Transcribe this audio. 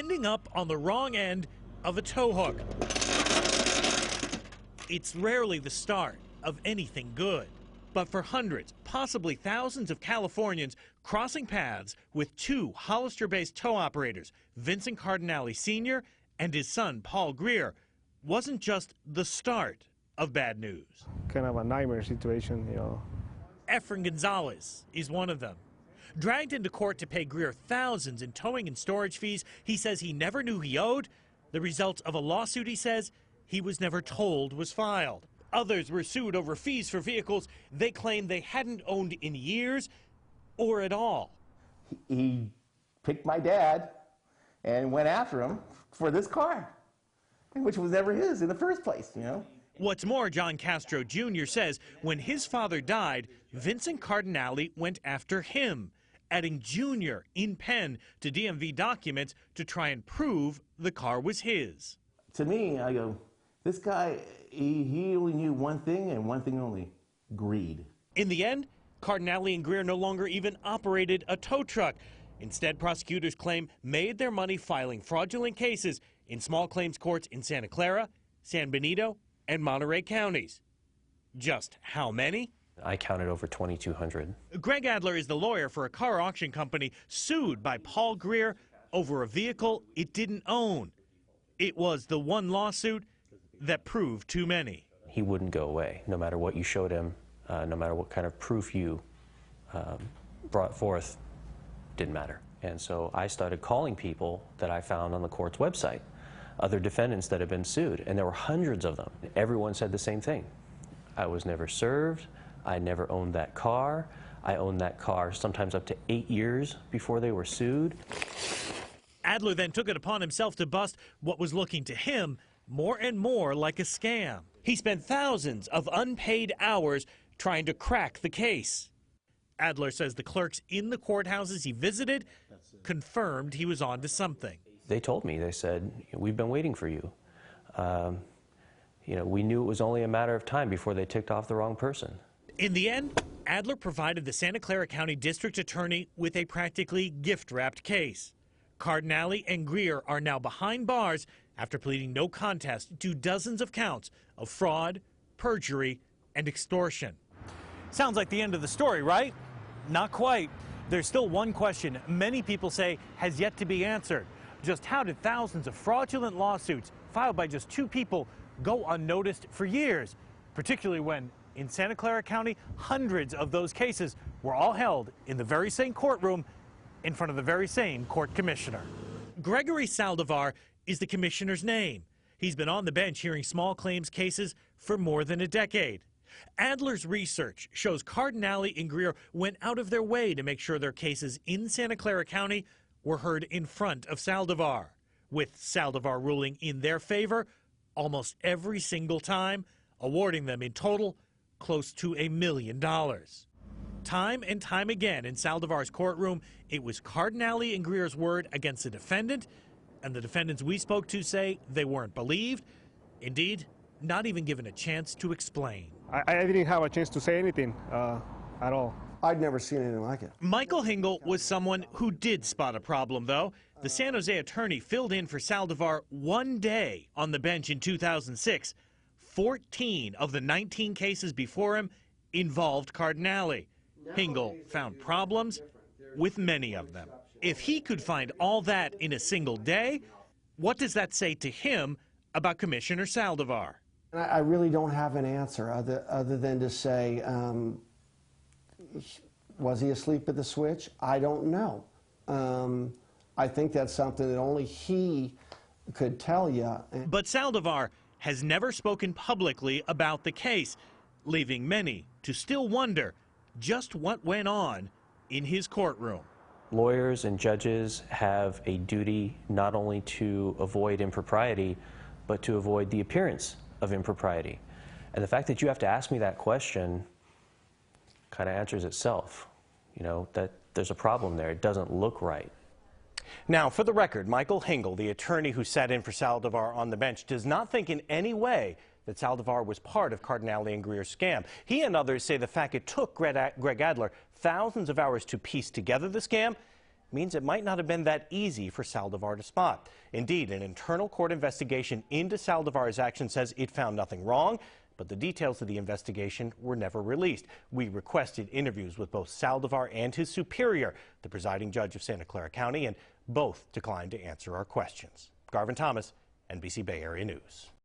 ending up on the wrong end of a tow hook. It's rarely the start of anything good. But for hundreds, possibly thousands of Californians crossing paths with two Hollister-based tow operators, Vincent Cardinale Sr. and his son, Paul Greer, wasn't just the start of bad news. Kind of a nightmare situation, you know. Efren Gonzalez is one of them. Dragged into court to pay Greer thousands in towing and storage fees he says he never knew he owed, the result of a lawsuit he says he was never told was filed. Others were sued over fees for vehicles they claim they hadn't owned in years or at all. He picked my dad and went after him for this car, which was never his in the first place, you know. What's more, John Castro Jr. says when his father died, Vincent Cardinale went after him, adding Jr. in pen to DMV documents to try and prove the car was his. To me, I go, this guy, he only knew one thing and one thing only, greed. In the end, Cardinale and Greer no longer even operated a tow truck. Instead, prosecutors claim made their money filing fraudulent cases in small claims courts in Santa Clara, San Benito, and Monterey counties. Just how many? I counted over 2,200. Greg Adler is the lawyer for a car auction company sued by Paul Greer over a vehicle it didn't own. It was the one lawsuit that proved too many. He wouldn't go away, no matter what you showed him, no matter what kind of proof you brought forth, didn't matter. And so I started calling people that I found on the court's website, other defendants that had been sued, and there were hundreds of them. Everyone said the same thing. I was never served. I never owned that car. I owned that car sometimes up to 8 years before they were sued. Adler then took it upon himself to bust what was looking to him more and more like a scam. He spent thousands of unpaid hours trying to crack the case. Adler says the clerks in the courthouses he visited confirmed he was on to something. They told me, they said, we've been waiting for you. You know, we knew it was only a matter of time before they ticked off the wrong person. In the end, Adler provided the Santa Clara County District Attorney with a practically gift-wrapped case. Cardinale and Greer are now behind bars after pleading no contest to dozens of counts of fraud, perjury, and extortion. Sounds like the end of the story, right? Not quite. There's still one question many people say has yet to be answered. Just how did thousands of fraudulent lawsuits filed by just two people go unnoticed for years, particularly when, in Santa Clara County, hundreds of those cases were all held in the very same courtroom in front of the very same court commissioner. Gregory Saldivar is the commissioner's name. He's been on the bench hearing small claims cases for more than a decade. Adler's research shows Cardinale and Greer went out of their way to make sure their cases in Santa Clara County were heard in front of Saldivar, with Saldivar ruling in their favor almost every single time, awarding them in total close to $1 million. Time and time again in Saldivar's courtroom, it was Cardinale and Greer's word against the defendant, and the defendants we spoke to say they weren't believed, indeed, not even given a chance to explain. I didn't have a chance to say anything at all. I'd never seen anything like it. Michael Hingle was someone who did spot a problem, though. The San Jose attorney filled in for Saldivar one day on the bench in 2006. 14 of the 19 cases before him involved Cardinale. Hingle found problems with many of them. If he could find all that in a single day, what does that say to him about Commissioner Saldivar? I really don't have an answer other than to say, was he asleep at the switch? I don't know. I think that's something that only he could tell you. But Saldivar has never spoken publicly about the case, leaving many to still wonder just what went on in his courtroom. Lawyers and judges have a duty not only to avoid impropriety, but to avoid the appearance of impropriety. And the fact that you have to ask me that question kind of answers itself. You know, that there's a problem there. It doesn't look right. Now, for the record, Michael Hingle, the attorney who sat in for Saldivar on the bench, does not think in any way that Saldivar was part of Cardinale and Greer's scam. He and others say the fact it took Greg Adler thousands of hours to piece together the scam means it might not have been that easy for Saldivar to spot. Indeed, an internal court investigation into Saldivar's actions says it found nothing wrong, but the details of the investigation were never released. We requested interviews with both Saldivar and his superior, the presiding judge of Santa Clara County, and both declined to answer our questions. Garvin Thomas, NBC Bay Area News.